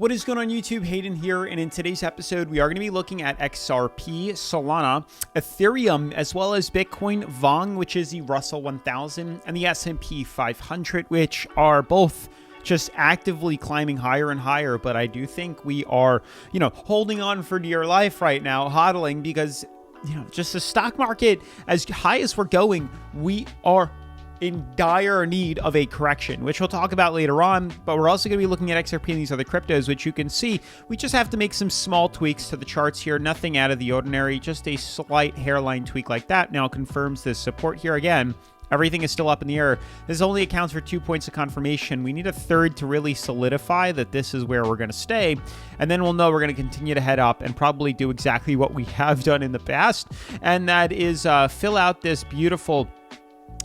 What is going on YouTube? Hayden here, and in today's episode, we are going to be looking at XRP, Solana, Ethereum, as well as Bitcoin, VONG, which is the Russell 1000, and the S&P 500, which are both just actively climbing higher and higher. But I do think we are, holding on for dear life right now, hodling, because, just the stock market, as high as we're going, we are in dire need of a correction, which we'll talk about later on. But we're also going to be looking at XRP and these other cryptos, which you can see we just have to make some small tweaks to the charts here. Nothing out of the ordinary, just a slight hairline tweak like that. Now confirms this support here again. Everything is still up in the air. This only accounts for 2 points of confirmation. We need a third to really solidify that this is where we're going to stay. And then we'll know we're going to continue to head up and probably do exactly what we have done in the past. And that is fill out this beautiful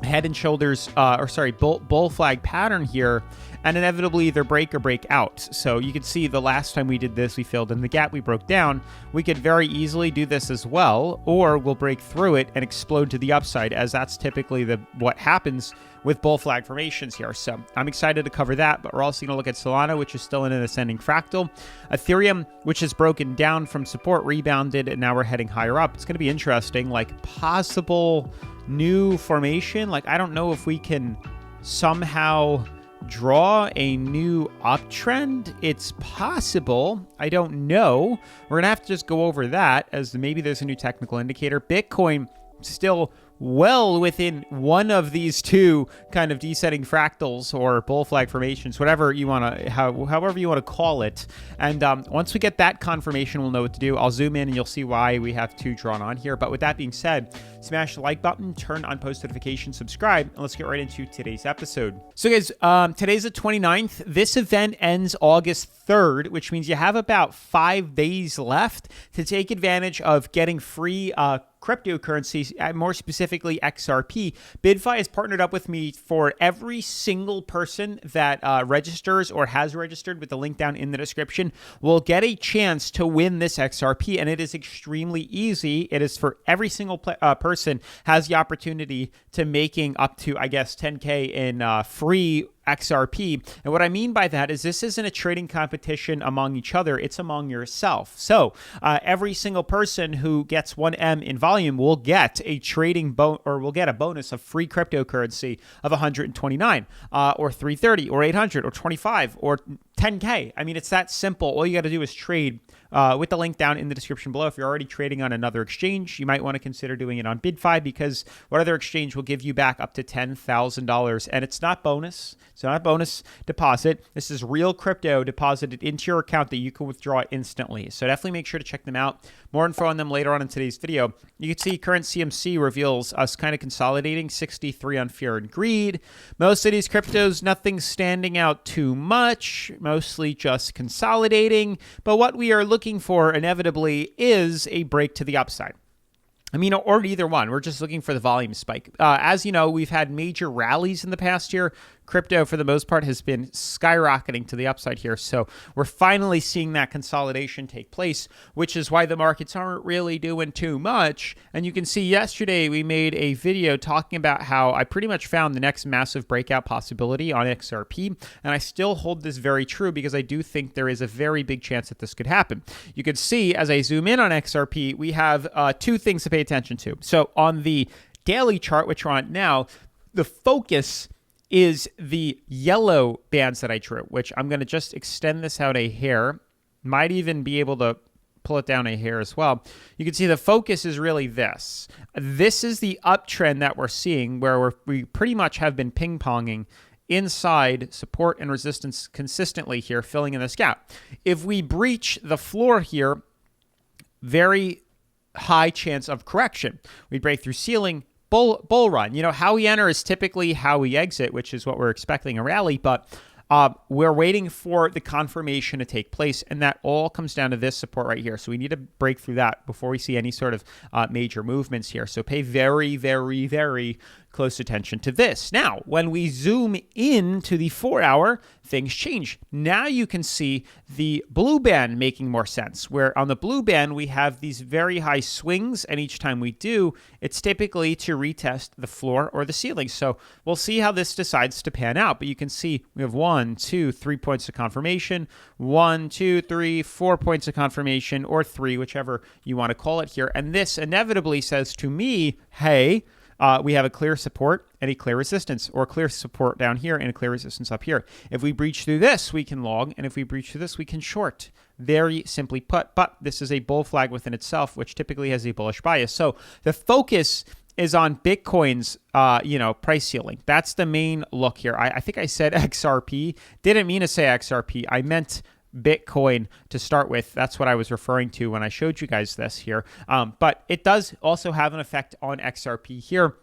head and shoulders, bull flag pattern here, and inevitably either break or break out. So you can see the last time we did this, we filled in the gap, we broke down. We could very easily do this as well, or we'll break through it and explode to the upside, as that's typically what happens with bull flag formations here. So I'm excited to cover that, but we're also going to look at Solana, which is still in an ascending fractal. Ethereum, which has broken down from support, rebounded, and now we're heading higher up. It's going to be interesting, like possible new formation. Like, I don't know if we can somehow draw a new uptrend. It's possible. I don't know. We're gonna have to just go over that, as maybe there's a new technical indicator. Bitcoin still well within one of these two kind of descending fractals or bull flag formations, whatever you want to, however you want to call it. And once we get that confirmation, we'll know what to do. I'll zoom in and you'll see why we have two drawn on here. But with that being said, smash the like button, turn on post notifications, subscribe, and let's get right into today's episode. So guys, today's the 29th. This event ends August 3rd, which means you have about 5 days left to take advantage of getting free cryptocurrencies, more specifically XRP. BYDFI has partnered up with me for every single person that registers or has registered with the link down in the description will get a chance to win this XRP, and it is extremely easy. It is for every single person has the opportunity to making up to, I guess, 10K in free XRP. And what I mean by that is this isn't a trading competition among each other, it's among yourself. So every single person who gets 1M in volume will get a will get a bonus of free cryptocurrency of 129 or 330 or 800 or 25 or 10K. I mean, it's that simple. All you got to do is trade with the link down in the description below. If you're already trading on another exchange, you might want to consider doing it on BYDFI, because what other exchange will give you back up to $10,000. And it's not bonus. It's not a bonus deposit. This is real crypto deposited into your account that you can withdraw instantly. So definitely make sure to check them out. More info on them later on in today's video. You can see current CMC reveals us kind of consolidating 63 on fear and greed. Most of these cryptos, nothing standing out too much, mostly just consolidating. But what we are looking for inevitably is a break to the upside. I mean, or either one. We're just looking for the volume spike. As you know, we've had major rallies in the past year. Crypto, for the most part, has been skyrocketing to the upside here. So we're finally seeing that consolidation take place, which is why the markets aren't really doing too much. And you can see yesterday we made a video talking about how I pretty much found the next massive breakout possibility on XRP. And I still hold this very true, because I do think there is a very big chance that this could happen. You can see as I zoom in on XRP, we have two things to pay attention to. So on the daily chart, which we're on now, the focus is the yellow bands that I drew, which I'm going to just extend this out a hair. Might even be able to pull it down a hair as well. You can see the focus is really this. This is the uptrend that we're seeing, where we pretty much have been ping-ponging inside support and resistance consistently here, filling in this gap. If we breach the floor here, very high chance of correction. We break through ceiling, bull run. How we enter is typically how we exit, which is what we're expecting a rally, but we're waiting for the confirmation to take place, and that all comes down to this support right here. So we need to break through that before we see any sort of major movements here. So pay very, very, very close attention to this. Now, when we zoom in to the 4-hour, things change. Now you can see the blue band making more sense, where on the blue band, we have these very high swings, and each time we do, it's typically to retest the floor or the ceiling. So we'll see how this decides to pan out, but you can see we have 1, 2, 3 points of confirmation, 1, 2, 3, 4 points of confirmation, or 3, whichever you want to call it here. And this inevitably says to me, hey, we have a clear support and a clear resistance, or clear support down here and a clear resistance up here. If we breach through this, we can long, and if we breach through this, we can short. Very simply put, but this is a bull flag within itself, which typically has a bullish bias. So the focus is on Bitcoin's, price ceiling. That's the main look here. I think I said XRP. Didn't mean to say XRP. I meant Bitcoin to start with. That's what I was referring to when I showed you guys this here. But it does also have an effect on XRP here,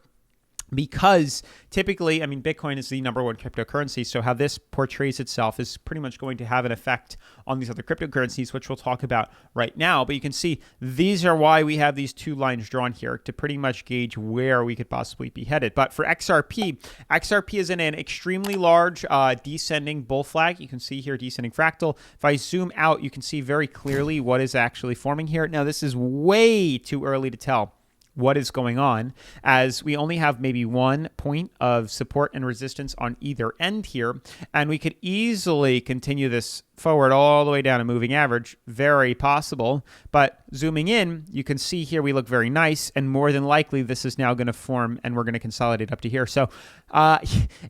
because typically, Bitcoin is the #1 cryptocurrency. So how this portrays itself is pretty much going to have an effect on these other cryptocurrencies, which we'll talk about right now. But you can see these are why we have these 2 lines drawn here, to pretty much gauge where we could possibly be headed. But for XRP is in an extremely large descending bull flag. You can see here descending fractal. If I zoom out, you can see very clearly what is actually forming here. Now, this is way too early to tell what is going on, as we only have maybe 1 point of support and resistance on either end here, and we could easily continue this forward all the way down a moving average. Very possible, but zooming in, you can see here we look very nice, and more than likely this is now going to form, and we're going to consolidate up to here. So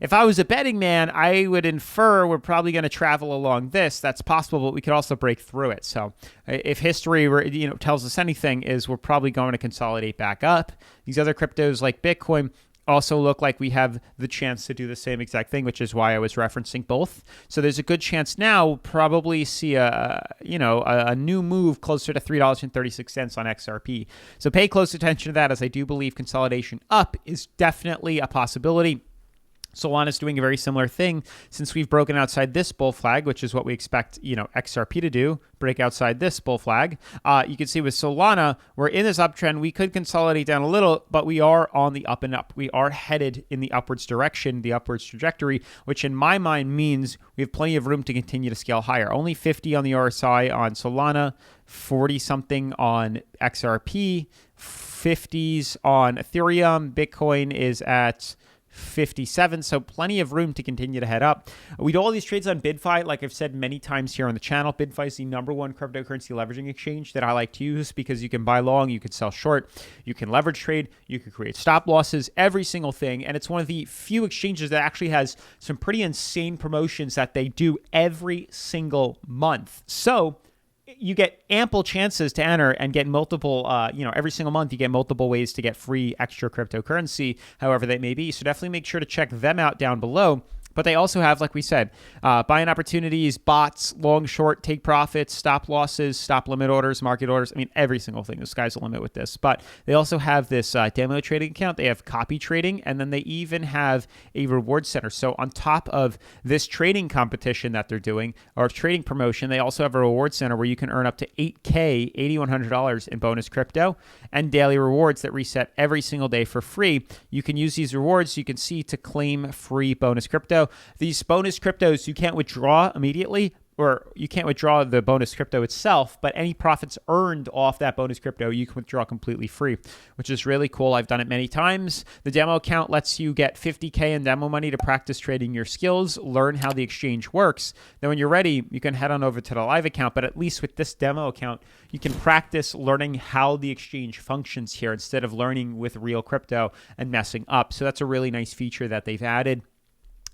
if I was a betting man, I would infer we're probably going to travel along this. That's possible, but we could also break through it. So if history tells us anything, is we're probably going to consolidate back up. These other cryptos like Bitcoin also look like we have the chance to do the same exact thing, which is why I was referencing both. So there's a good chance now we'll probably see a new move closer to $3.36 on XRP. So pay close attention to that, as I do believe consolidation up is definitely a possibility. Solana's doing a very similar thing, since we've broken outside this bull flag, which is what we expect, XRP to do, break outside this bull flag. You can see with Solana, we're in this uptrend. We could consolidate down a little, but we are on the up and up. We are headed in the upwards direction, the upwards trajectory, which in my mind means we have plenty of room to continue to scale higher. Only 50 on the RSI on Solana, 40 something on XRP, 50s on Ethereum. Bitcoin is at 57, so plenty of room to continue to head up. We do all these trades on BYDFI. Like I've said many times here on the channel, BYDFI is the #1 cryptocurrency leveraging exchange that I like to use, because you can buy long, you can sell short, you can leverage trade, you can create stop losses, every single thing. And it's one of the few exchanges that actually has some pretty insane promotions that they do every single month. So you get ample chances to enter and get multiple, every single month you get multiple ways to get free extra cryptocurrency, however that may be. So definitely make sure to check them out down below. But they also have, like we said, buying opportunities, bots, long, short, take profits, stop losses, stop limit orders, market orders. Every single thing. The sky's the limit with this. But they also have this demo trading account. They have copy trading, and then they even have a reward center. So on top of this trading competition that they're doing, or trading promotion, they also have a reward center where you can earn up to $8K, $8,100 in bonus crypto, and daily rewards that reset every single day for free. You can use these rewards, you can see, to claim free bonus crypto. These bonus cryptos you can't withdraw immediately, or you can't withdraw the bonus crypto itself, but any profits earned off that bonus crypto you can withdraw completely free, which is really cool. I've done it many times. The demo account lets you get 50K in demo money to practice trading your skills, learn how the exchange works. Then when you're ready, you can head on over to the live account, but at least with this demo account, you can practice learning how the exchange functions here instead of learning with real crypto and messing up. So that's a really nice feature that they've added.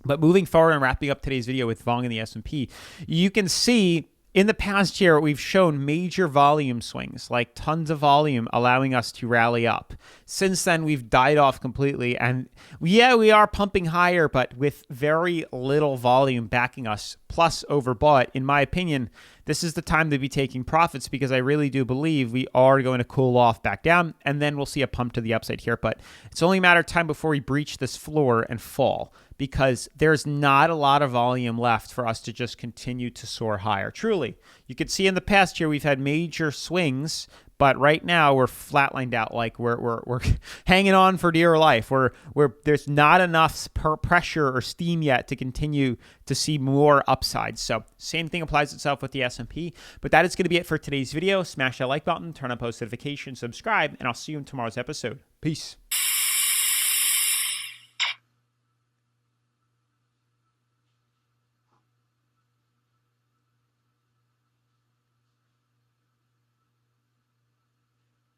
But moving forward and wrapping up today's video with Vong and the S&P, you can see in the past year, we've shown major volume swings, like tons of volume, allowing us to rally up. Since then, we've died off completely. And we are pumping higher, but with very little volume backing us, plus overbought. In my opinion, this is the time to be taking profits, because I really do believe we are going to cool off back down, and then we'll see a pump to the upside here. But it's only a matter of time before we breach this floor and fall, because there's not a lot of volume left for us to just continue to soar higher. Truly, you could see in the past year we've had major swings, But right now we're flatlined out, like we're hanging on for dear life. There's not enough pressure or steam yet to continue to see more upside. So same thing applies itself with the S&P. But that is going to be it for today's video. Smash that like button, turn on post notifications, subscribe, and I'll see you in tomorrow's episode. Peace.